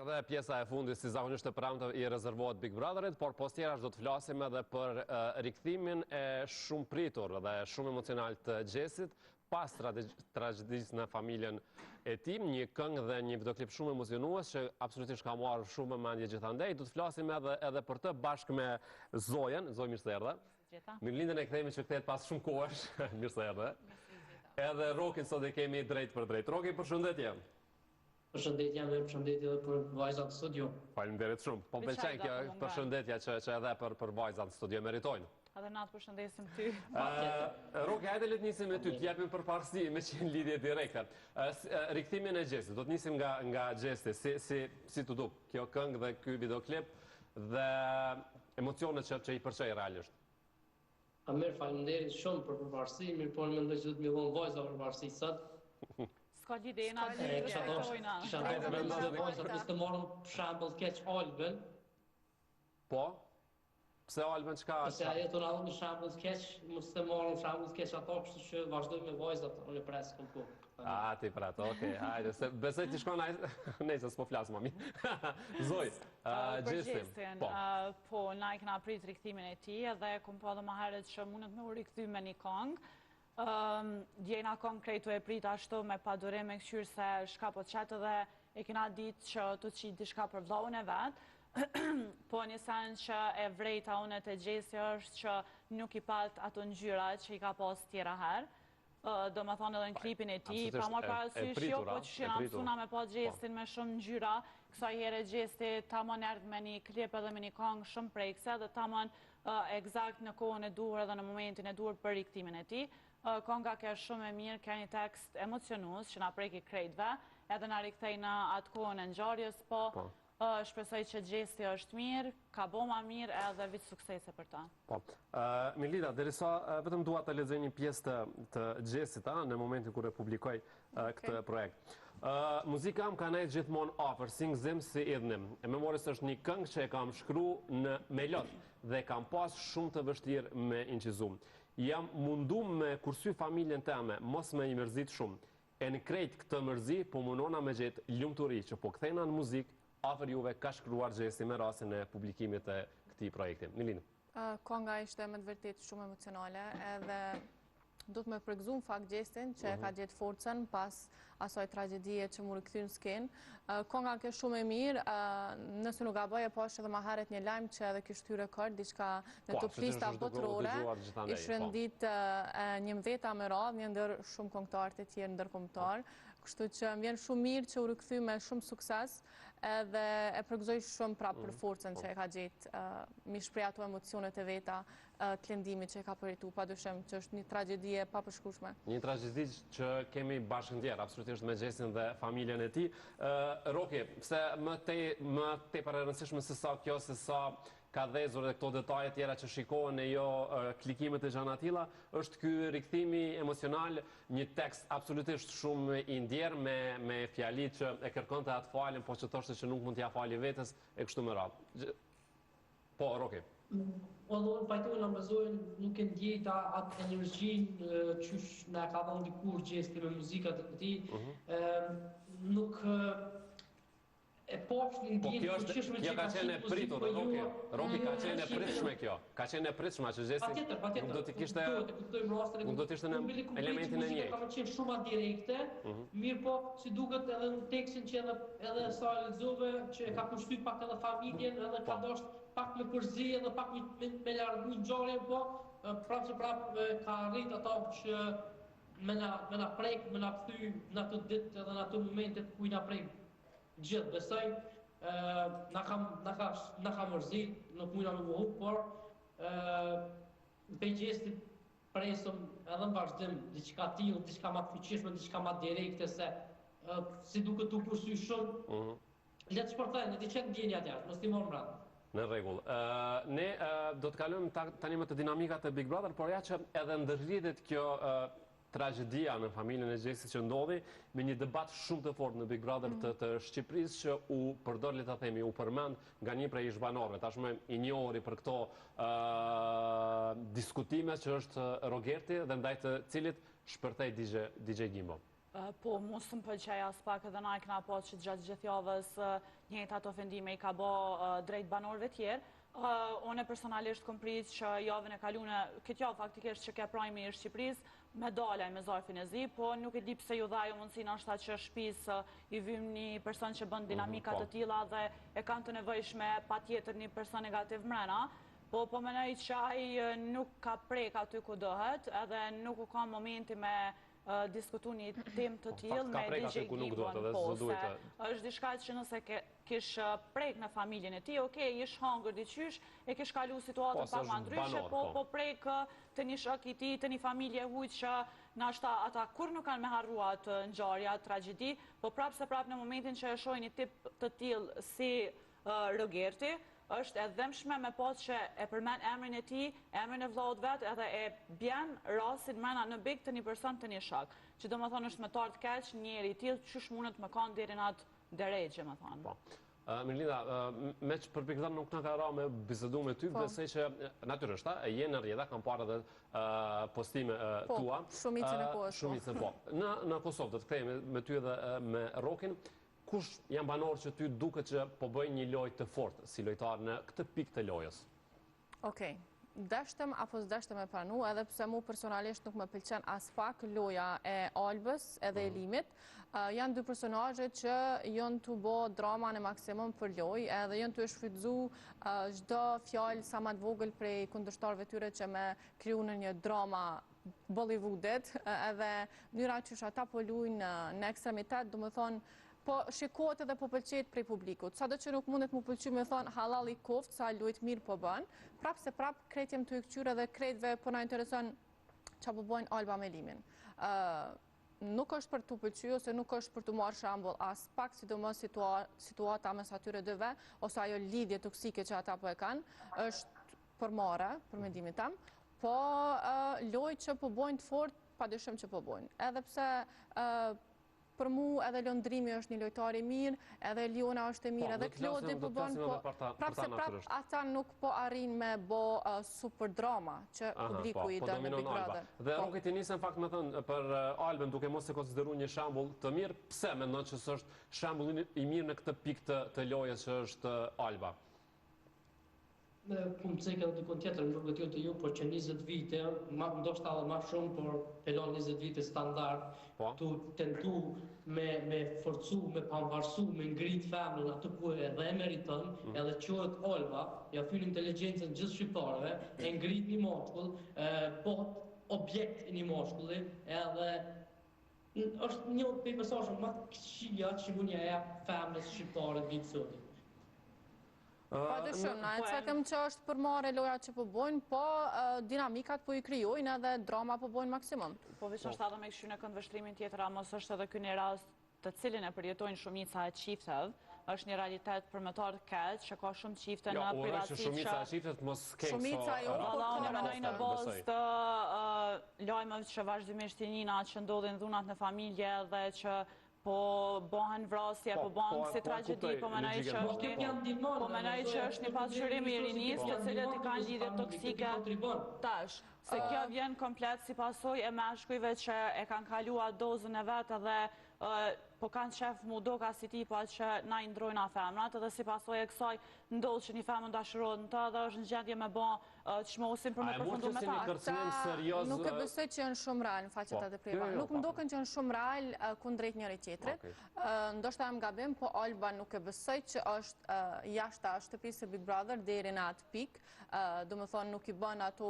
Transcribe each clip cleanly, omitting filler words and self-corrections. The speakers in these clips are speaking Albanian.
Dhe pjesa e fundit si zakonisht e premte i rezervohet Big Brotherit, por post tjerash do të flasim edhe për rikthimin e shumë pritur dhe shumë emocional të Gjesit pas tragjedisë në familjen e tij, një këngë dhe një videoklip shumë emocionues që absolutisht ka marrë shumë mendje gjithandej. Do të flasim edhe për të bashkë me Zojen, Zoj mirë se erdhe. Mirëlindjen e kthehemi që kthehet pas shumë kohësh. Mirë se erdhe. Edhe Rokin sot e kemi drejt për drejt. Roki, përshëndetje. Përshëndetje dhe përshëndetje dhe për vajzat në studio. Faleminderit shumë. Po pëlqen kjo përshëndetja që edhe për vajzat në studio meritojnë. Edhe na të përshëndesim ty. Roki, hajde le të nisim me ty, të japim përparësi me qenë lidhje direkte. Rikthimin e Gjesit, do të nisim nga Gjesti, si të duk, kjo këngë dhe ky videoklip dhe emocionet që i përqej realisht. Mirë, faleminderit shumë për përparësi, mirë po në mendoj që do të më vonë vajza përparësi sot. Ska lidhje na dy rektojna. Kisha ndoshta dhe vajzat mos të marrën për shembull keq Albën. Po? Pse Albën çka? Se ajo të na dhon shembull keq, mos të marrën shembull keq ato, kështu që vazhdoj me vajzat, unë pres kom ku. Ti prat, okay, hajde, se besoj ti shkon ai, nejse s'po flas më mirë. Zoj, Gjestin. Po, na i kena prit rikthimin e tij edhe kom pa edhe më herët që mundet me u rikthy me një këngë. Djena konkretu e prit ashtu me padurim e këshyrë se shka po të qetë dhe e kena ditë që të qitë dishka për vllahun e vetë, po një sen që e vrejta unë të Gjesi është që nuk i pat ato ngjyra që i ka pas tjera herë, do më thonë edhe në klipin e ti, pa më ka sysh jo, po që shina mësuna me pa Gjesin me shumë ngjyra, kësa here Gjesi tamon erdhë me një klip edhe me një këngë shumë prekse dhe tamon egzakt në kohën e duhur edhe në momentin e duhur për rikthimin e ti. Konga ke shumë e mirë, ke një tekst emocionus që na preki krejtve, edhe na rikthej në atë kohën e ngjarjes, po shpresoj që Gjesti është mirë, ka bo ma mirë edhe vitë suksese për ta. Po. Milida, derisa vetëm dua të lexoj një pjesë të Gjesit në momentin kur e publikoj këtë projekt. Muzika më ka nejtë gjithmonë afër, si ngzim si idhnim. E memoris është një këngë që e kam shkru në melod dhe kam pas shumë të vështirë me incizum. Jam mundu me kursy familjen teme, mos me i mërzit shumë. E në krejt këtë mërzi, po munona me gjetë lumturi që po kthejna në muzikë, afër juve ka shkruar Gjesi me rastin e publikimit e këtij projekti. Milinë. Konga ishte me të vërtet shumë emocionale edhe do të me përgëzum fakt Gjesin që e ka gjetë forcën pas asoj tragedie që mu rikthyn në skenë. Konga ke shumë e mirë, nëse nuk gaboj e poshtë edhe ma herët një lajmë që edhe kishtë hy rekord, diçka në top lista botërore, ishtë rëndit 11 me radhë, një ndër shumë këngëtarët e tjerë ndërkombëtar, kështu që më vjen shumë mirë që u rikthye me shumë sukses edhe e përgëzoj shumë prapë për forcën që e ka gjetë, mi shpreh ato emocionet e veta të lëndimit që e ka përjetuar, padyshim që është një tragjedi e papërshkrueshme. Një tragjedi që kemi bashkë ndjer, absolutisht me Gjesin dhe familjen e tij. Roki, pse më tepër e rëndësishme se sa kjo, se sa ka dhezur dhe këto detaje tjera që shikohen e jo klikimet e gjana tilla, është ky rikthimi emocional, një tekst absolutisht shumë i ndjer me fjalit që e kërkonte atë faljen, po që thoshte që nuk mund t'ia fali vetes e kështu me radhë. Po, Roki. Po unë pajtoj në mbezojnë, nuk e ndjejt atë energjin që na ka dhënë dikur Gjesti me muzikat e këtij, nuk e poshtë një ndjenë fuqishme që ka qenë pritur, Roki ka qenë e pritshme kjo. Ka qenë e pritshme që Gjesti nuk do të kishte në elementin e njëjtë. Ka qenë shumë direkte, mirë po si duket edhe në tekstin që edhe sa lexove që ka kushtuar pak edhe familjen, edhe ka dashur pak me përzi edhe pak me largu ngjarjen, po prapë ka arrit ato që me na prek, me na kthy në ato ditë edhe në ato momente ku i na prek gjithë, besoj, na ka mërzit, nuk mujna me muhu, por pe Gjestit presëm edhe në vazhdim, diçka tillë, diçka ma të fuqishme, diçka ma direkte, se si duke të kursy shumë, le të shpërthejnë, le të qenë ndjenja tjashtë, mos t'i morë mbrapa. Në rregull. Ne do të kalojmë tani me të dinamikat e Big Brother, por ja që edhe ndërlidhet kjo tragjedia në familjen e Gjesit që ndodhi me një debat shumë të fortë në Big Brother të Shqipërisë që u përdor, le ta themi, u përmend nga një prej zhbanorëve, tashmë i njohur për këto diskutime që është Rogerti dhe ndaj të cilit shpërthej DJ Gimbo. Po, mu së më pëlqej as pak edhe na e kena po që gjatë gjithë javës njëjtat ofendime i ka bo drejt banorëve tjerë. One personalisht kom prit që javën e kalune, këtë javë faktikisht që ke prajmi i Shqipërisë, me dalaj me zarfin e zi, po nuk e di pse ju dhaju mundësin ashta që shpisë i vym një person që bën dinamikat të tilla dhe e kanë të nevojshme pa tjetër një person negativ mrena, po menoj që ai nuk ka prek aty ku dohet, edhe nuk u ka momenti me diskutu një tim të tillë me DJ Gibon, po, se është diçka që nëse kish prek në familjen e ti, okej, ish hangër diqysh, e kish kalu situatën pak ma ndryshe, po prek të një shok i ti, të një familje hujt që nashta ata kur nuk kanë me harruat ngjarja, tragjedi, po prapë se prapë në momentin që e shohin një tip të tillë si Rogerti, është e dhëmshme me pas që e përmen emrin e ti, emrin e vllaut vetë, edhe e bjen rasin mrena në big të një person të një shok. Që do më thonë është me tartë keq, njeri tillë, qysh mundet me kanë deri në atë deregje, më thonë. Mirlinda, me që përpikëtan nuk në ka ra me bisedu me ty, besoj që natyrisht, je në rjeda, kam parë edhe postime tua. Po, shumicën e po është. Shumicën po. Në Kosovë, do të kthejmë me ty edhe me Rokin, kush janë banorë që ty duke që po bëjnë një lojë të fortë, si lojtar në këtë pikë të lojës? Okej, deshtem apo s'deshtem e pranu, edhe pse mu personalisht nuk më pëlqen as pak loja e Albës edhe e Limit. Janë dy personazhe që janë të bo drama në maksimum për lojë, edhe janë të shfrytzu çdo fjalë sa më të vogël prej kundërshtarëve tyre që me kriju në një drama Bollywoodet, edhe mënyra që ata po luajnë në ekstremitet, do të thonë po shikohet edhe po pëlqet prej publikut. Sado që nuk mundet mu pëlqy me thonë halal i koft, sa lujt mirë po bën, prapë se prapë kretjem të këqyre dhe kretve po na intereson që po bojnë Alba me Limin. Nuk është për të pëlqy, ose nuk është për të marrë shambull as pak, sidomos situata mes atyre dyve, ose ajo lidhje toksike që ata po e kanë, është për marrë, për mendimin tam, po lojt që po bojnë të fort, padyshim që po bojnë. Edhe pse për mu edhe Londrimi është një lojtar i mirë, edhe Liona është e mirë, edhe Klodi po bën, po prapë se prapë ata nuk po arrin me bo super drama që publiku i dënë në Big Brother. Dhe Roki ti nisën fakt me thënë për Albën duke mos e konsideru një shambull të mirë, pse mendon që është shambull i mirë në këtë pikë të lojës që është Alba? Po më cekë edhe dikon tjetër në rrugët jo të ju, por që 20 vite, ndoshta edhe ma shumë, por pelon 20 vite standard, tu tentu me forcu, me pavarësu, me ngrit femnën atë ku edhe e meriton, edhe quhet Olva, ja fyll inteligjencën gjithë shqiptarëve, e ngrit një moshkull, po objekt një moshkulli, edhe është një për mesazhe më të këqija që mund ja jap femnës shqiptare ditë sotit. Pa dëshëm, na e cekëm që është për marrë loja që po bojnë, po dinamikat po i kryojnë edhe drama po bojnë maksimum. Po veç është edhe me këshy në këndvështrimin tjetër, a mos është edhe kënë rast të cilin e përjetojnë shumica e qiftëve, është një realitet përmetar të keq, që ka shumë qifte në privatësi që... Shumica e qiftët mos kekso... Shumica jo, po të në menoj në bazë të lajmëve që vazhdimisht i njina që ndodhin dhunat në familje dhe që po bëhen vrasje, po bëhen si tragedi, po menoj që është një pasqyrim i rinis të cilët i kanë lidhje toksike tash. Se kjo vjen komplet si pasoj e meshkujve që e kanë kaluar dozën e vetë dhe po kanë qef mu do ka si tipa që na i ndrojnë a femrat edhe si pasoj e kësaj ndodhë që një femën dashurot në ta dhe është në gjendje me ba që mosin për me përfundu me ta. Nuk e besoj që janë shumë real në faqet atë privat. Nuk më doken që janë shumë real kundrejt njëri tjetrit. Ndoshta jam gabim, po Alba nuk e besoj që është jashta shtëpisë së Big Brother deri në atë pikë. Do më thonë nuk i bën ato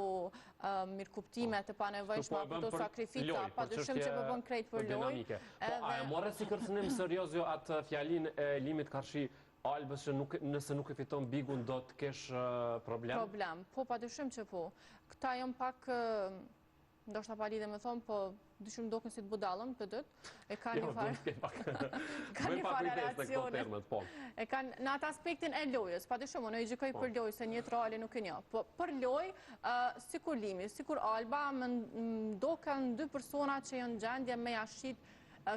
mirëkuptimet e panevojshme apo ato sakrifica, padyshim që po bën krejt për lojë. A e morë si kërcënim serios jo atë fjalin e Limit Karshi Albës që nëse nuk e fiton Bigun do të kesh problem? Problem, po padyshim që po. Këta jam pak, ndoshta pa lidhje me thonë, po dyshim doken si të budallëm të dytë. E ka një farë relacione. E kanë në atë aspektin e lojës, padyshim, unë i gjykoj për lojë se një trali nuk e një. Po për lojë, sikur Limi, sikur Alba, më doken dy persona që janë gjendje me jashit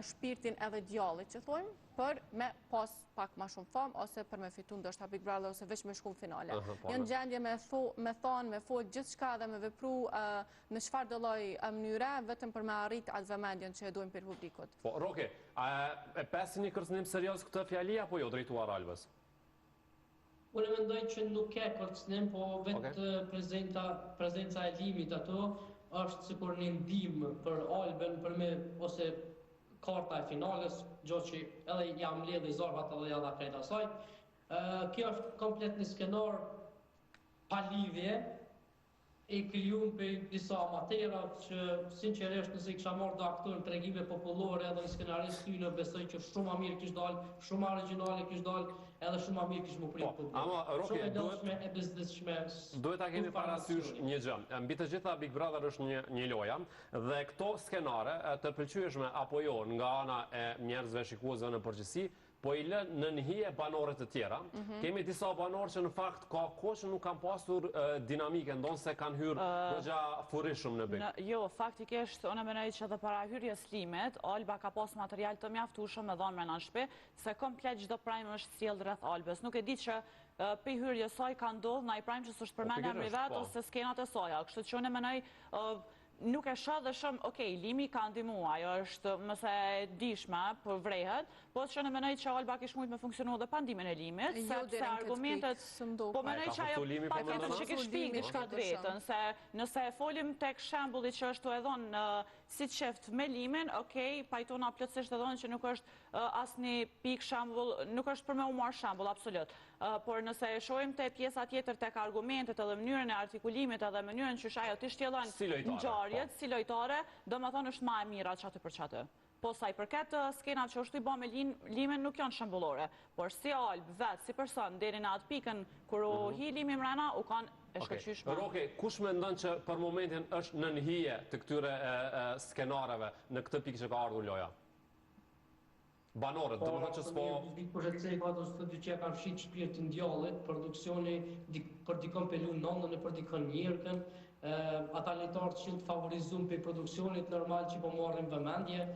shpirtin edhe djallit që thojmë, për me pas pak ma shumë famë, ose për me fitu ndoshta Big Brother, ose veç me shku në finale. Janë gjendje me thonë, me folë gjithë shka dhe me vepru në çfarë do lloj mënyre, vetëm për me arrit atë vëmendjen që e duajmë për publikut. Po, Roki, e pesi një kërcënim serios këtë fjali, apo jo drejtuar Albës? Unë mendoj që nuk ka kërcënim, po vetë prezenca e Limit ato është sikur një ndihmë për Albën, për me, ose karta e finales, gjo që edhe jam ledhe i zorbat edhe jada krejt asaj. Kjo është komplet një skenar pa lidhje, e krijuar për disa amatera që sinqerisht nëse i kisha marrë do aktorë në tregime popullore edhe në skenarist tyne besoj që shumë ma mirë kish dalë, shumë ma originale kish dalë, edhe shumë ma mirë kish më pritë publik. Ama, Roki, shumë e dëshme e bezdeshme. Duhet ta kemi parasysh një gjë. Mbi të gjitha Big Brother është një loja dhe këto skenare të pëlqyeshme apo jo nga ana e njerëzve shikuesve në përgjithësi, po i lën në nhije banorët të tjera. Kemi disa banorë që në fakt ka kohë që nuk kanë pasur dinamike, ndonë se kanë hyrë goxha furishëm në bik. Jo, faktikisht, unë mendoj që edhe para hyrjes Limit, Alba ka pas material të mjaftueshëm me dhënë me në shtëpi, se komplet çdo prime është sjell rreth Albës. Nuk e di që pe hyrjes saj ka ndodhur ndaj prime që s'është përmend emri vet ose skenat e soja. Kështu që unë mendoj nuk e shoh dhe shumë, okej, Limi ka ndihmuar, ajo është mëse e dishme për vrehet, po që në mendoj që Alba kish mujt me funksionu dhe pa ndihmën e Limit, sepse argumentet, po mendoj që ajo paketet që kish shpik diçka të vetën, se nëse e folim tek shembulli që është e dhënë si çeft me Limin, okej, pajtona plotësisht e dhënë që nuk është asnjë pikë shembull, nuk është për me u marr shembull absolut. Por nëse e shohim te pjesa tjetër tek argumentet edhe mënyrën e artikulimit edhe mënyrën që ajo ti shtjellon ngjarjet si lojtare, domethënë është më e mira çati për çati. Po sa i përket skenat që është i bën me Limin nuk janë shembullore, por si Alb vet si person deri në atë pikën kur u hi Limi mrena u kanë e shkëlqyeshme. Roki, kush mendon që për momentin është në nhije të këtyre skenareve në këtë pikë që ka ardhur loja? Banorët, domethënë që s'po... Për shëtësej ka të së dy që kanë fshit shpirtin djallit, produksioni për dikon pelu nëndën e për dikon njërkën, ata lejtarë që të favorizum për produksionit normal që po marrin vëmendje,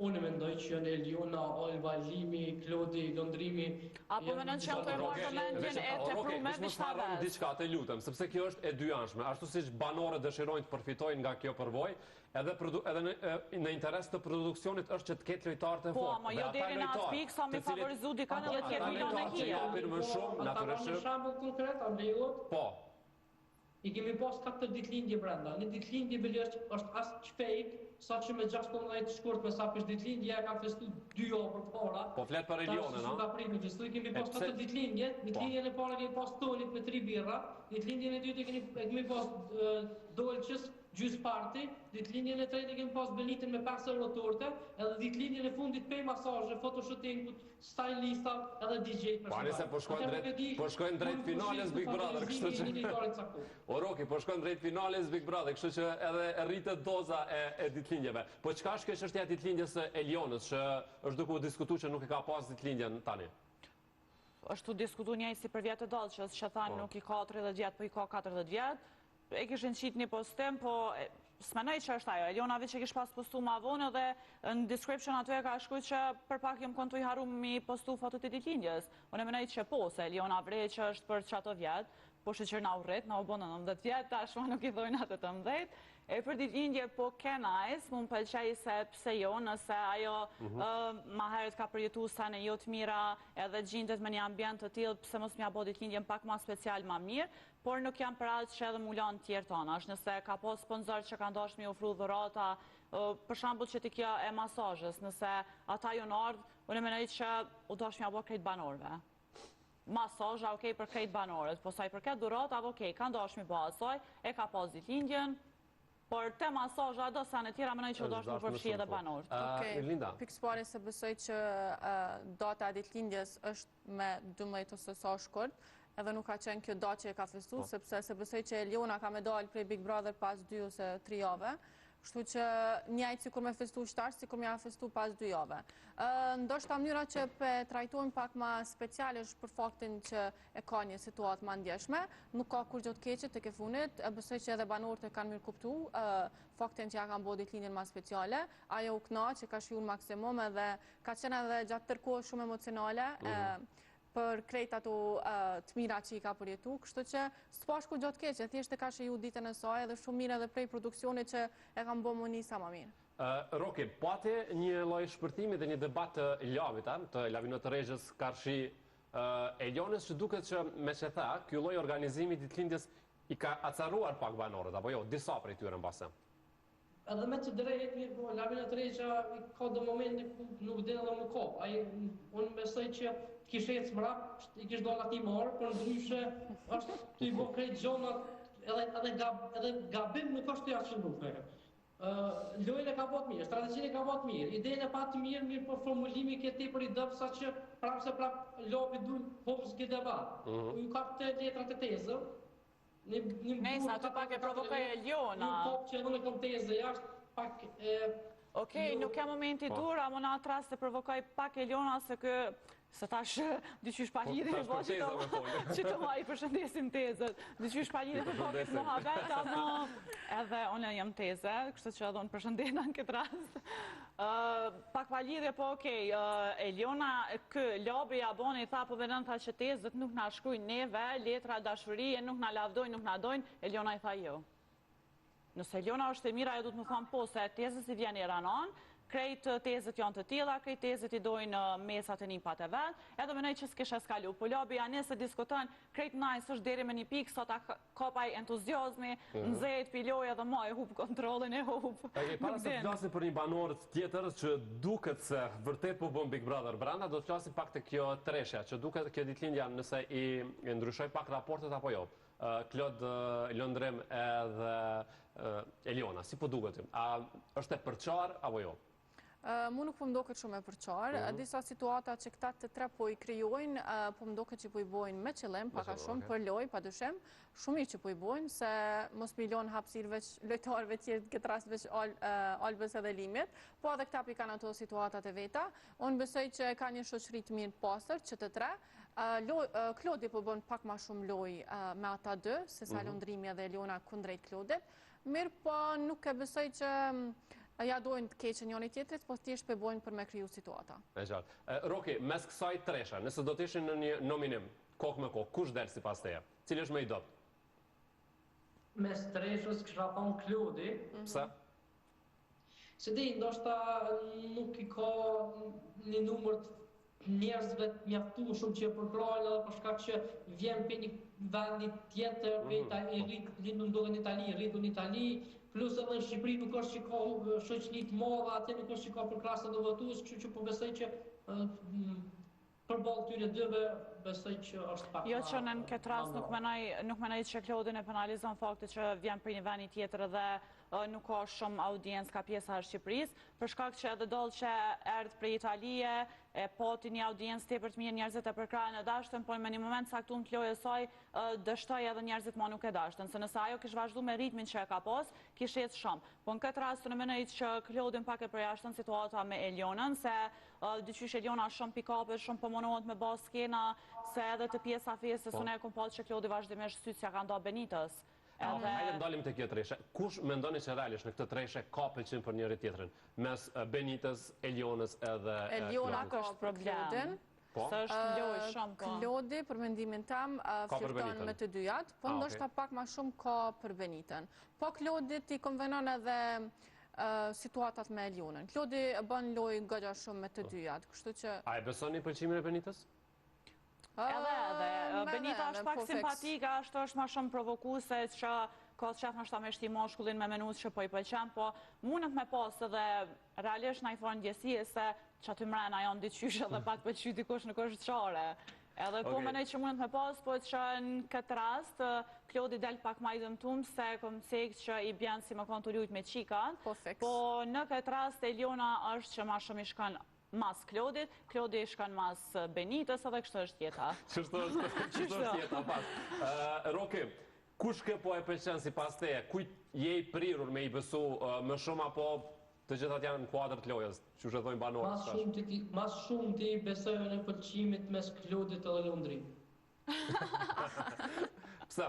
unë mendoj që janë Eliona, Alba, Limi, Klodi, Londrimi... Apo mendon që janë të marrë vëmendjen e teprume diçka vetë? Diçka të lutem, sepse kjo është e dyanshme, ashtu siç banorët dëshirojnë të përfitojnë nga kjo përvojë, edhe në interes të produksionit është që të ketë lojtarë të fortë. Po, ama jo deri në atë pikë sa me favorizu dikon edhe të ketë milionë e hija. Ata kanë një shembull konkret, a lejohet? Po. I kemi pas 4 ditëlindje brenda. Në ditëlindje Belërç është as shpejt, sa që me 16 shkurt me sa për ditëlindje e kanë festu 2 javë për para. Po flet për Elionën, a? Ka primë gjithë, i kemi pas 4 ditëlindje, ditëlindjen e parë kemi pas tonit me 3 birra, ditëlindjen e dytë kemi pas dolçës, gjys party, ditëlindjen e tretë kemi pas Benitin me 5 euro torte, edhe ditëlindjen e fundit pe masazhe, photoshootingut, stylista edhe DJ për shkak. Se po shkojnë drejt finales Big Brother, kështu që O Roki, po shkojnë drejt finales Big Brother, kështu që edhe rritet doza e ditëlindjeve. Po çka është kjo çështja e ditëlindjes së Elionës, që është duke u diskutuar që nuk e ka pas ditëlindjen tani? Është u diskutuar njëri si për vjet të dallçës, që thanë nuk i ka 30 vjet, po i ka 40 vjet. E kishin qitë një postim, po s'menoj që është ajo. Eliona veç që kish pas postu ma vonë dhe në description aty e ka shkruar që për pak jam kontu i haru mi postu fotot e ditëlindjes. Unë menoj që po, se Eliona vrej që është për çato vjet, po shqyr na u rrit, na u bënë 19 vjet, tashma nuk i thojnë atë 18. E për ditëlindje po kenajs, mu më pëlqej se pse jo, nëse ajo ma herët ka përjetu sa në jo të mira edhe gjindet me një ambient të tillë, pse mos mja bo ditëlindjen pak ma special ma mirë, por nuk jam për atë që edhe mulan tjerë tona. Është nëse ka po sponsor që kanë dashur mi ofru dhurata, për shembull që ti kjo e masazhes, nëse ata ju në ardhë, unë mendoj që u dashur mja bo krejt banorëve. Masazha okej për krejt banorët, po sa i përket dhurata, okej, kanë dashur mi bo asaj, e ka pas ditëlindjen. Por te masazha do sa në tjera mënoj që u doshtë më përfshi edhe banorët. Linda? Pikës pari se besoj që data e ditëlindjes është me 12 ose sa shkurt, edhe nuk ka qenë kjo datë që e ka festu, sepse se besoj që Eliona ka me dalë prej Big Brother pas 2 ose 3 jave, Kështu që njëjtë si kur me festu shtash, si kur me ja festu pas 2 jave. Ndoshta mënyra që pe trajtojmë pak ma speciale është për faktin që e ka një situatë ma ndjeshme, nuk ka kur gjë të keqe të ke funit, besoj që edhe banorët e kanë mirë kuptu faktin që ja kanë bërë ditëlindjen ma speciale, ajo u kënaq që ka shiju në maksimum edhe ka qenë edhe gjatë tërkohë shumë emocionale, për krejt ato të mira që i ka përjetu, kështu që s'pash kur gjë të keqe, thjesht e ka shiju ditën e saj edhe shumë mirë edhe prej produksionit që e kanë bërë më nisa më mirë. Roki, pati një lloj shpërtimi dhe një debat të Lavit, të Lavinot Rexhës karshi Elionës, që duket që me që tha, ky lloj organizimi ditëlindjes i ka acaruar pak banorët, apo jo, disa prej tyre mbase. Edhe me të drejt, Lavinot Rexha ka do momente ku nuk dhe edhe më kop. Unë besoj që kishe ecë mrap, i kishë do ati marë, për ndryshe është të i bo krejt gjonat, edhe gabim nuk është të jasë që nuk. Lojën e ka bot mirë, strategjin e ka bot mirë, idejnë e pa të mirë për formulimi këti për i dëpë, sa që prapë se prapë lopi du hopës këtë debat. Ju ka të letrat e tezë, Nesa, aty pak e provokoj Eliona. Një pop që edhe në kom tezë, jashtë pak... Okej, nuk ka momenti dur, a më në atë rast e provokoj pak Eliona, se tash dyqysh pa lidhje që të ma i përshëndesim tezët. Dyqysh pa lidhje për pakit muhabet, ama edhe unë jam teze, kështu që edhe unë përshëndena në këtë rast. Pak pa lidhje, po okej, Eliona, Labi Aboni tha po venën tha që tezët nuk na shkrujnë neve, letra dashurie, nuk na lavdojnë, nuk na dojnë, Eliona i tha jo. Nëse Eliona është e mira, e du të më thamë po, se tezës i vjen i ranon, krejt tezët janë të tilla, krejt tezët i dojnë mesat e një pat e vetë, edhe menoj që s'kishe skalu. Po Labi janë se diskuton, krejt najs është deri me një pikë, sot kapaj entuziazmi, nëzejt, piloj edhe ma e hup kontrolin e hup. Para se të flasim për një banorët tjetër që duket se vërtet po bën Big Brother brenda, do të flasim pak të kjo treshja, që duket kjo ditëlindja nëse i ndryshoj pak raportet apo jo. Klod Lëndrem edhe Eliona, si po duket? A është e përqar apo jo? Mu nuk po mdoket shumë e përqar. Disa situata që këta të tre po i kryojnë, po mdoket që po i bojnë me qëllim, paka shumë për loj, pa dyshim. Shumë i që po i bojnë, se mos milion hapsir veç lojtarëve tjerë, këtë rast veç Albës edhe Limit, po edhe këta pi kanë ato situatat e veta. Unë besoj që ka një shoqëri të mirë pasër, që të tre. Klodi po bën pak ma shumë loj me ata dy, se sa Lëndrimi edhe Eliona kundrejt Klodit. Mirë, po nuk e besoj që ja dojnë të keqe njëri tjetrit, po thjesht po bojnë për me kriju situata. E qartë. Roki, mes kësaj tresha, nëse do të ishin në një nominim, kokë me kokë, kush del sipas teje? Cili është më i dobët? Mes treshës kësha thonë Klodi. Pse? Se di, ndoshta nuk i ka një numër të njerëzve të mjaftu shumë që e përkrojnë edhe për shkak që vjen për një vendit tjetër, lindu ndodhe në Itali, rritu në Itali, plus edhe në Shqipëri nuk është që ka shoqëri të madhe, atë nuk është që ka përkrasë të votues, kështu që po besoj që përballë tyre dyve besoj që është pak. Jo që në këtë rast nuk menoj që Klodin e penalizon fakti që vjen për një vend tjetër dhe nuk ka shumë audiencë ka pjesa e Shqipërisë, për shkak që edhe dollë që erdhë prej Italie, e poti një audiencë tepër të mirë, njerëzit e përkrajnë e dashtën, por me një moment saktum të lojë e saj dështoj edhe njerëzit ma nuk e dashtën, se nëse ajo kishë vazhdu me ritmin që e ka pas, kishë jetë shumë. Po në këtë rast në menoj që Klodin pak e përjashtën situata me Elionën, se dyqysh Eliona shumë pikapet, shumë pëmonohet me bas skena, se edhe të pjesa fesës unë e kom pas që Klodi vazhdimisht sytë që ka nda Benitës. Hajde ndalim të kjo treshe. Kush mendoni që realisht në këtë treshe ka pëlqim për njëri tjetrin? Mes Benitës, Elionës edhe Eliona ka problem. Së është lojë shumë, po. Klodi, për mendimin tam, flirton me të dyjat, po ndoshta pak ma shumë ka për Benitën. Po Klodit i konvenon edhe situatat me Elionën. Klodi bën lojë gëgja shumë me të dyjat, kështu që... A e besoni pëlqimin e Benitës? Edhe, Benita është pak simpatika, është ma shumë provokuse, që ka të qef nështë ta me shti moshkullin me menus që po i pëlqen, po mundet me pas edhe realisht na i thonë ndjesie se që aty mrena janë dyqyshe dhe pak pëlqy dikush në kështë qare. Edhe po menoj që mundet me pas, po që në këtë rast, Klodi del pak ma i dëmtum se kom sekt që i bjenë si më kanë të lujt me qikat, po në këtë rast Eliona është që ma shumë i shkanë mas Klodit, Klodi shkan mas Benitës edhe kështë është jeta. Qështë është jeta, pas. Roki, Kush ke po e pëlqen sipas teje? Kujt je i prirur me i besu më shumë apo të gjithat janë në kuadër të lojës, që shëthojnë banorët? Mas shumë ti besojnë në pëlqimit mes Klodit edhe Londrit. Pse?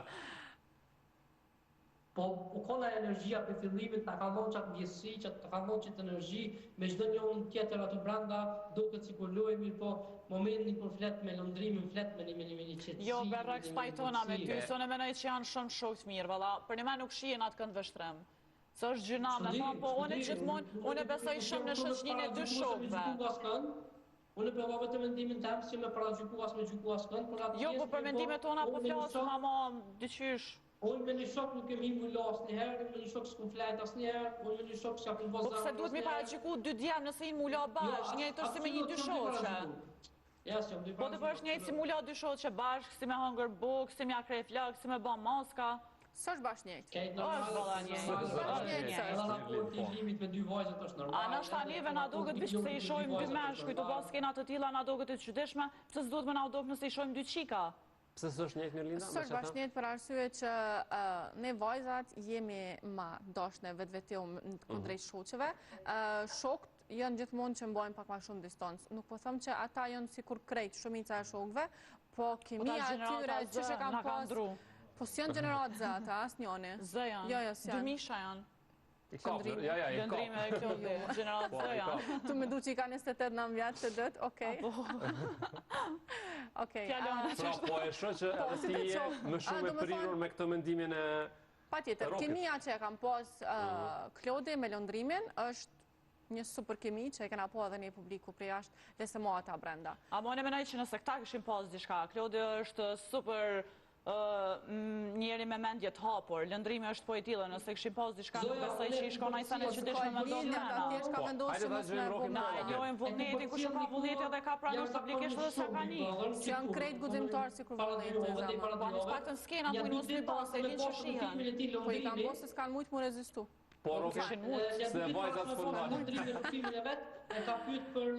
Po kona energjia për fillimit ta ka dhënë çat ndjesi, ta ka dhënë çat energji, me çdo njërin tjetër aty brenda duket sikur luajmë, po momentin kur flet me Londrimin, flet me një qetësi. Jo, berrak spajtona me ty, sonë menoj që janë shumë shokë të mirë, valla. Për një me nuk shihen atë kënd vështrem. Se është gjyna me thonë, po unë gjithmonë, unë besoj shumë në shoqërinë e dy shokëve. Unë për vetëm mendimin tim si me paragjyku as me gjyku as kënd, por atë. Jo, po për mendimet tona po flasim ama dyqysh. Unë me një shok nuk kemi himu asnjëherë, me një shok s'kum flet asnjëherë, unë me një shok s'ka kum Po pse duhet mi paragjyku dy djem nëse i mula bashkë, njëjtër si me një dy shoqe. Po të bësh njëjtë si mula dy shoqe bashkë, si me hëngër bukë, si me akre flak, si me bë maska. S'është bashkë njëjtë. Është valla njëjtë. Raporti i limit me dy vajzat është normal. A nështë neve na duket veç se i shojmë dy meshkuj, të bas skena të tilla na duket të çuditshme, pse s'duhet më na duket nëse i shojmë dy çika. Pse s'është njëjtë Mirlinda? S'është bashkë njëjtë për arsye që ne vajzat jemi ma dashne vetvete kundrejt shoqeve. Shokët janë gjithmonë që mbajnë pak ma shumë distancë. Nuk po them që ata janë sikur krejt shumica e shokëve, po kimia atyre që kanë pas. Po s'janë gjenerat zë ata, asnjëni. Zë janë. Jo, s'janë. Dy misha janë. I kapër, ja, i kapër. Lëndrime e Klodi, gjenerat zë janë. Tu me du që i ka 28 vjetë të dëtë, okej. Okej. Pra, po e shoh që edhe ti je më shumë e prirur me këtë mendimin e Patjetër, kimia që e kam pas Klodi me Londrimin është një super kemi që e kena po edhe një publiku prej jashtë dhe se mo ata brenda. A mo në menoj që nëse këta këshim pas diçka, Klodi është super njeri me mendje të hapur, Lëndrimi është po i tillë, nëse këshim pas diçka nuk besoj që i shkon ai sa në çuditshme me ndonë mena. Na e njohim vullnetin, kush ka vullnet edhe ka pranuar publikisht edhe sa ka një. Që janë krejt guximtar sikur vullneti. Po në paktën skena mund mos mi pas, e linë që shihen. Po i kanë bosë s'kan mujt mu rezistu. Po roke, se vajzat s'fundon. Lëndrimi në filmin e vet e ka pyet për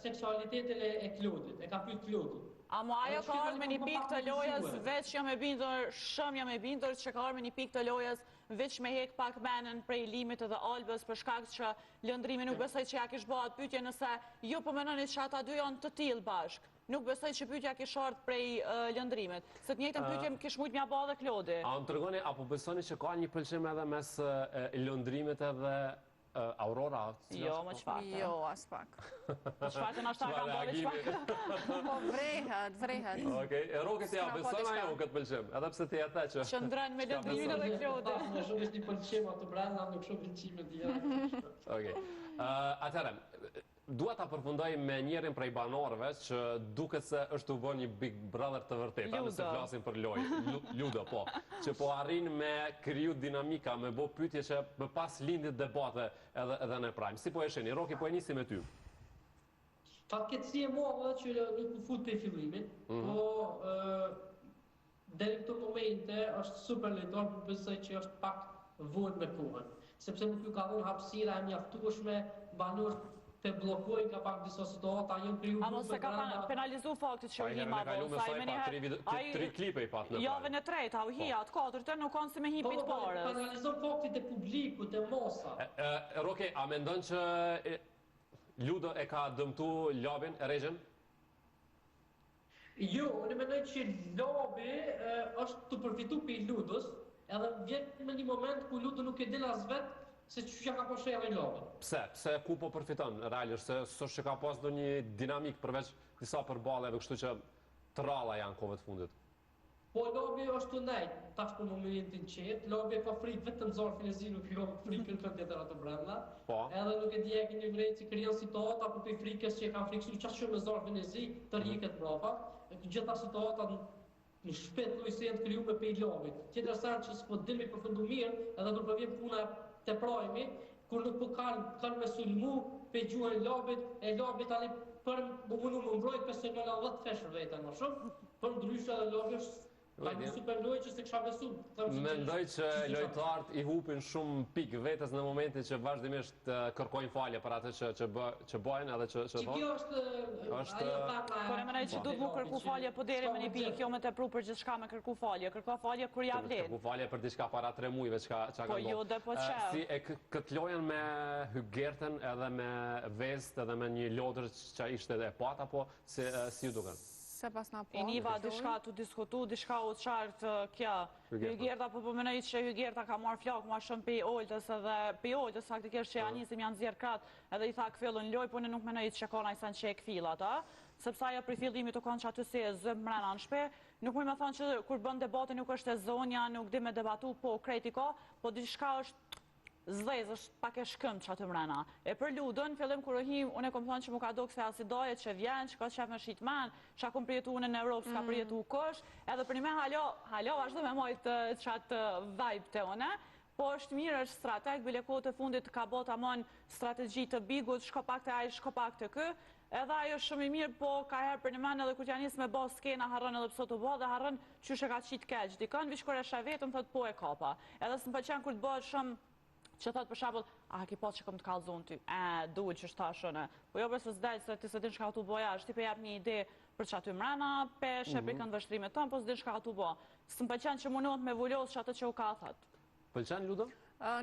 seksualitetin e Klodit, e ka pyet Klodit. Amo ajo ka ardhur me një pikë të lojës, veç jam e bindur, shumë jam e bindur që ka ardhur me një pikë të lojës, veç me hek pak menën prej Limit edhe Albës për shkak që Lëndrimi nuk besoj që ja kish bë atë pyetje nëse ju po mendoni që ata dy janë të tillë bashk. Nuk besoj që pyetja kish ardhur prej Lëndrimit. Se të njëjtën pyetje kish mujt m'ia bë edhe Klodi. A më tregoni apo besoni që ka një pëlqim edhe mes Lëndrimit edhe Aurora? Jo, më çfarë? Jo, as pak. Çfarë na shta ka bërë çfarë? Po vrehet. Okej, e roket ja beson ajo këtë pëlqim, edhe pse ti ata që Qëndron me Lëndrimin edhe Klodi. Në shumë është një pëlqim atë brenda, nuk shumë pëlqime tjera. Okej. Atëherë, dua ta përfundoj me njërin prej banorëve që duket se është u bën një Big Brother të vërtetë, nëse flasim për lojë. Ludo, po. Që po arrin me kriju dinamika, me bë pyetje që më pas lindit debate edhe në Prime. Si po e shihni? Roki, po e nisi me ty. Fatkeqësi e mua që nuk u fut te fillimi, po deri këto momente është super lojtar, por besoj që është pak vojt me kohën. Sepse nuk ju ka dhënë hapësira e mjaftueshme, banorët të blokojnë ka pak disa situata, janë kriju grupe. A mos se ka penalizu faktit që u hi ma vonë, sa i me njëherë... Tri klipe i pat në javën e tretë, u hi atë katërtë, nuk kanë si me hipit parës. Penalizon faktit e publikut, e masa. Roke, a mendon që Ludo e ka dëmtu Labin, Regjen? Jo, unë mendoj që Labi është të përfitu për Ludos, edhe vjen në një moment ku Ludo nuk e din as vetë se që ka po shërë i Labin. Pse ku po përfiton, realisht, se s'është që ka pas do një dinamik përveç disa përbaleve, kështu që të ralla janë kove të fundit. Po Labi është të nejtë, tash për momentin qetë, Labi e ka frikë vetëm zarfin e zi, nuk i ka frikën për tjetër atë brenda. Edhe nuk e djekë një vrejtë që kryon situata, për për frikës që e ka frikësu qashtë shumë me zarfin e zi, të rjiket brapa. Gjitha situata në shpet lojsen të kryu me pej Labit. Tjetër sen që s'po dimi përfundu mirë, edhe kur përvjen puna të prajmi, kur nuk po kanë me sulmu pe gjuhën Labit, e Labit për më mundu më mbrojt personala 10 feshër vete më shumë, për ndryshë edhe Labit është Kam një super lojë që se kisha besu. Mendoj që lojtarët i hupin shumë pikë vetes në momentin që vazhdimisht kërkojnë falje për atë që bëjnë edhe që thonë. Që kjo është ajo tharma. Po ne mendoj që duhet mu kërku falje po deri me një pikë, kjo me tepru për gjithçka me kërku falje. Kërko falje kur ja vlen. Kërku falje për diçka para 3 muajve çka ka Po jo dhe po çfarë. Si e këtë lojën me Hygertën edhe me Vest edhe me një lodër që ishte e pat apo si ju duken? Se pas na po. I niva diçka tu diskutu, diçka u qartë kja. Hygerta po përmenoj që Hygerta ka marrë flak ma shumë pe Oltës edhe pe Oltës faktikisht që janë nisim janë zjerë kratë edhe i tha këfillën loj, po në nuk menoj që ka najsan që e këfillat, sepse ajo për fillimit të kanë që aty si e zëmë mrena në shpe, nuk mu me thonë që kur bën debate nuk është e zonja, nuk di me debatu, po kreti ka, po diçka është zdhez, është pak e shkëm që atë mrena. E për ludën, fillim kër ohim, unë e kom thonë që mu ka do këse asidajet që vjen, që ka qef me shqitmen, që akum përjetu unë në Europë, s'ka përjetu kësh, edhe për një me halo vazhdo me mojtë qatë vibe të une, po është mirë, është strateg, bile kohë të fundit ka bota mon strategji të bigut, shko pak të ajë, shko pak të kë, edhe ajo shumë i mirë, po ka herë për një men edhe kur t'ja njësë me bo skena, harën edhe pësot të bo, dhe harën që shë ka qitë keq, dikën, vish kër e shaj vetëm, thot po e kapa. Edhe së më pëlqen kur të bëhet shumë që thot për shembull, ki pas që kom të kallzon ty, duhet që shtashone. Po jo përse s'del, se ti se din shka tu boja, është ti pe jap një ide për që aty mrena, peshe, për kënë vështrimet tonë, po s'din shka tu bo. Së më pëlqen që mundohet me vullos që atë që u ka thot. Pëlqen Ludo?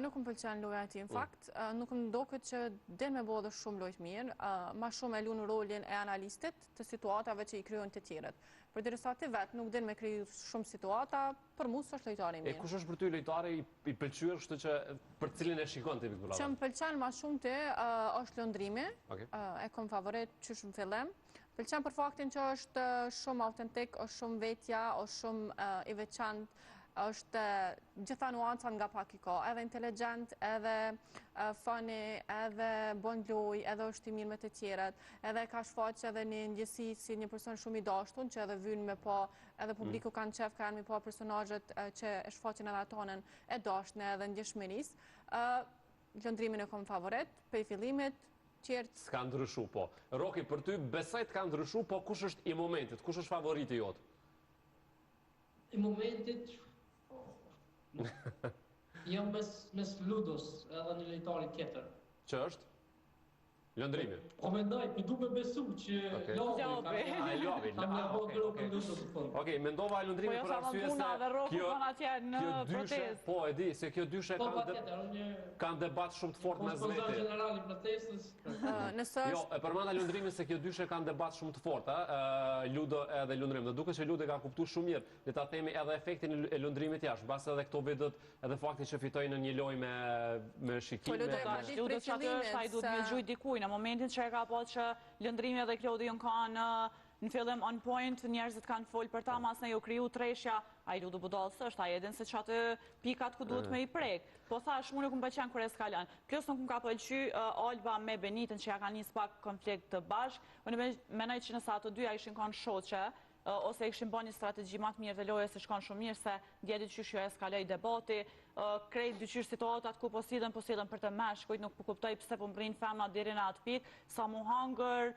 Nuk më pëlqen loja ti, në fakt. Nuk më doket që den me bodë shumë lojtë mirë, ma shumë e lunë rolin e analistit të situatave që i kryon të tjiret. Për dirësa ti vetë nuk den me kryu shumë situata, për mu së është lojtari mirë. E kush është për ty lojtari i pëlqyer, kështu që për cilin e shikon ti Big Brother? Që më pëlqen ma shumë ti është lëndrimi, e kom favorit qysh më fillim. Pëlqen për faktin që është shumë autentik, është shumë vetja, është shumë i veçantë, është gjitha nuanca nga pak i ka, edhe inteligent, edhe funny, edhe bon loj, edhe është i mirë me të tjeret, edhe ka shfaq edhe një ndjesi si një person shumë i dashtun, që edhe vynë me po, edhe publiku kanë qef, ka janë me po personajet që e shfaqin edhe atonën e dashtën edhe ndjeshmëris. Lëndrimin e kom favorit, për i fillimit, qertë. S'ka ndryshu, po. Roki, për ty besajt ka ndryshu, po kush është i momentit, kush është favoriti jotë? I momentit, jam mes Ludos edhe një lojtari tjetër. Që është? Lëndrimi. Po mendoj, i du me besu që Lovi kam një botërë për Ludos të fundë. Okej, mendova Lëndrimi për arsye se po e di, se kjo dyshe kanë debat shumë të fort me zveti. Konspozor generali protestës. Jo, e përmanda Lëndrimi se kjo dyshe kanë debat shumë të fort, Ludo edhe Lëndrim. Dhe duke që Ludo ka kuptu shumë mirë, le ta themi edhe efektin e Lëndrimit jashtë, bas edhe këto vidët edhe faktin që fitoj në një loj me shikime. Ludo që atë është, a i duhet me gjujt dikuj, në momentin që e ka po që Lëndrimi edhe Klodion kanë në fillim on point, njerëzit kanë folë për ta, mas në ju kriju treshja, a i Ludo budalës është, a i edhin se që atë pikat ku duhet me i prek. Po thash, mu nuk më pëlqen kër e s'kalan. Plus nuk më ka pëlqy Alba me Benitën që ja ka njës pak konflikt të bashk, unë menoj që nësa ato dyja ishin kanë shoqe, ose i këshin bo një strategji matë mirë dhe loje se shkon shumë mirë, se djedi qysh jo eskaloj debati, krejt dyqysh situatat ku posidhen për të meshkujt, nuk po kuptoj pse po mbrin femna deri në atë pikë, sa mu hangër,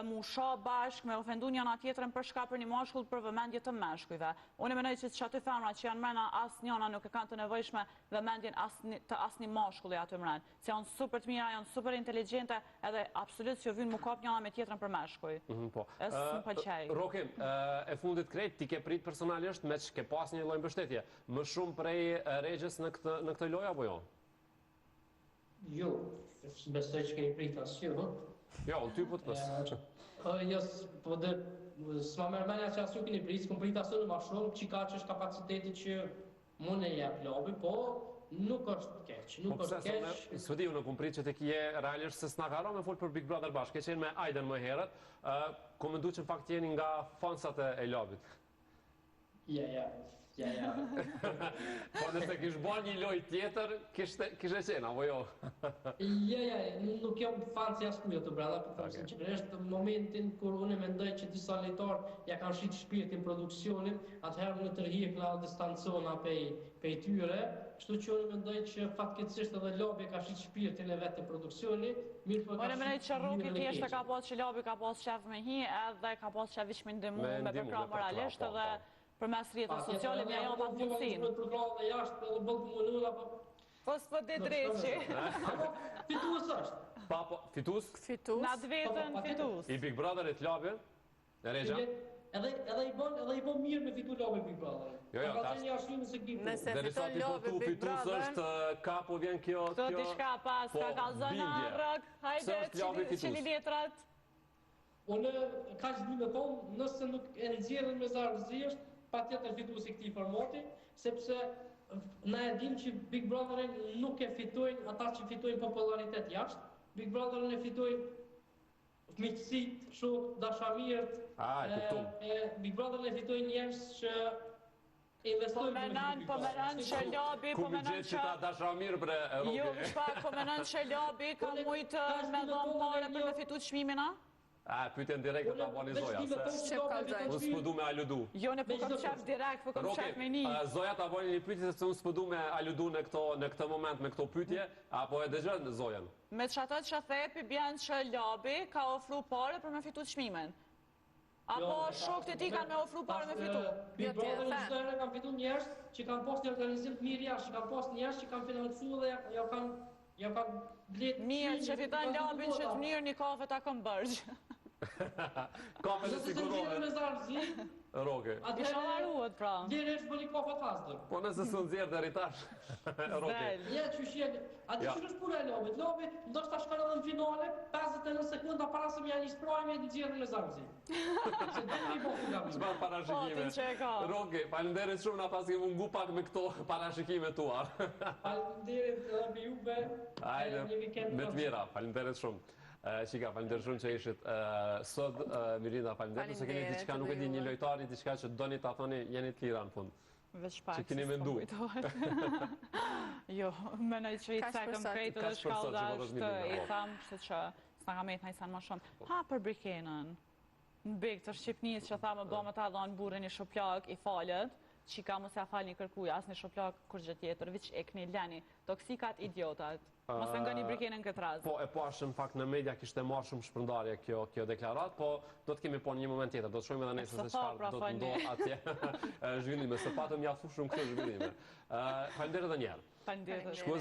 mu sha bashk, me ofendu njëna tjetërën për shka për një mashkull për vëmendje të meshkujve. Unë menoj që aty femna që janë mrena as njëna nuk e kanë të nevojshme vëmendjen të as një mashkulli aty mrenë. Se janë super të mira, janë super inteligente, edhe absolut që vynë mu kap njëna me tjetërën për meshkuj. Esë më pëlqej. Rokim, e fundit krejt, ti ke prit personalisht me që ke pas një lojnë mbështetje. Më shumë prej Regjes në këtë loj, apo jo? Jo, besoj që keni prit asë jo. Jo, në ty po të pës. Po dhe, s'ma mërmenja që asë ju keni prit, s'kom prit asë në ma shumë, që ka që është kapaciteti që mund e jep lobi, po nuk është keq, nuk është keq. Së di, unë kom prit që të kje realisht se s'na karo me folë për Big Brother bashkë, ke qenë me Aiden më herët, ku më du që në fakt jeni nga fansat e lobit. Ja. Po nëse kish bërë një loj tjetër, kishe qenë, apo jo? Ja, nuk jam fan si askujo të brada, për thëmë sinqerisht, në momentin kur unë mendoj që disa lejtarë ja kanë shqit shpirtin produksionit, atëherë në tërhip në distancona pej tyre, kështu që unë mendoj që fatkeqësisht edhe lobi ka shqit shpirtin e vetë të produksionit, mirë për ka shqit mirë që Roki tjeshtë ka pas që lobi ka pas qef me hi, edhe ka pas qef ishme ndimu me përkra moralisht, edhe Për mes rrjeteve sociale më ajo pa mundësinë. Për grave dhe jashtë, edhe bëllë komunën, apo... Po s'po di dreqi. Apo, fitues është. Po, fitus? Fitus. Na të vetën fitus. I Big Brotherit labi? E Regja? Edhe i bën mirë me fitu lobe Big Brother. Jo, Ka tash- qenë një arsye se kim. Nëse Derisa fiton ti po lobi tu Big fitus Brother, është kapo vjen kjo... Këto diçka pas, po, ka kalzona bindje. rrok, hajde, Se është labi fitus. qili letrat. Unë ka që di me thonë, nëse nuk e nxjerrën me zarëzi është, patjetër fituesi këtij formati, sepse na e dim që Big Brotherin nuk e fitojnë ata që fitojnë popularitet jashtë. Big Brotherin e fitojnë miqësit, shok, dashamirët. E kuptum. Big Brotherin e fitojnë njerëz që investojnë Po menon që lobi, Ku po mi menon gjithë që që... ta dashamir bre Jo, roke? shpak, po menon që lobi ka mujtë me dhëmë pare për me fitu çmimin, a? Pyetjen direkt ta bani Zoja, se unë s'pëdu me aludu. Jo, në po kam qef direkt, po kam qef me një. Zoja ta bani një pyetje sepse unë s'pëdu me aludu në këtë moment me këto pyetje, apo e dëgjën Zojan? Me që ato që thepi bjen që lobi ka ofru pare për me fitu çmimin. Apo shokët e ti kanë me ofru pare me fitu. Big Brother çdo herë kanë fitu njerëz që kanë pas një organizim të mirë jashtë, që kanë pas njerëz që kanë financuar dhe ja kanë blet. Mirë që fiton lobin që të mënyrë një kafe ta këmbërgj. Kafe të Nëse se sigurove, nxjerrën me zarëzi, roke. Isha varuat, pra. direkt bëni kafe të hasdër. Po nëse s'u nxjerr deri tash, roke. Zel. Ja, qyshje, aty Ja. që është puna e lobit. Lobi, ndoshta shkon edhe në finale, 59 sekonda para se më janë isprojme e të nxjerrën me zarëzi. Se do të i bëjë gabim. Çfarë Po, parashikime? ti që e ka. Roke, faleminderit shumë na pas ke mungu pak me këto parashikimet tua. Faleminderit edhe me juve. Hajde, Një vikend me të mira, faleminderit shumë. Shika, faleminderit shumë që ishit sot, Mirinda, faleminderit. Nëse keni diçka, nuk e di, një lojtari, diçka që doni ta thoni, jeni të lira në fund. Veç pak. Që keni se mendu. s'po kujtohet. Jo, menoj që i Kaq cekëm për sot. krejtë dhe Kaq për sot që shkallda po është rëzmimin, i po. thamë, kështu që s'na ka me të hajsan më shumë. Ha, për Brikenën. Në big të Shqipnis që tha më bëmë ta dhonë burin një shoplak i falet, që ka mos ja fal një kërkuja, as një shoplak kur gjë tjetër, viç e këni leni, toksikat idiotat. Mos e ngani Brikenën këtë rast. Po, e pash në fakt në media kishte marrë shumë shpërndarje kjo deklarat, po do të kemi po në një moment tjetër, do të shojmë edhe nesër se s'e tha, çfarë pra, do të falni. ndodh atje zhvillime, se patëm ja thu shumë këtë zhvillime. Faleminderit edhe një herë. Faleminderit. Shkuaz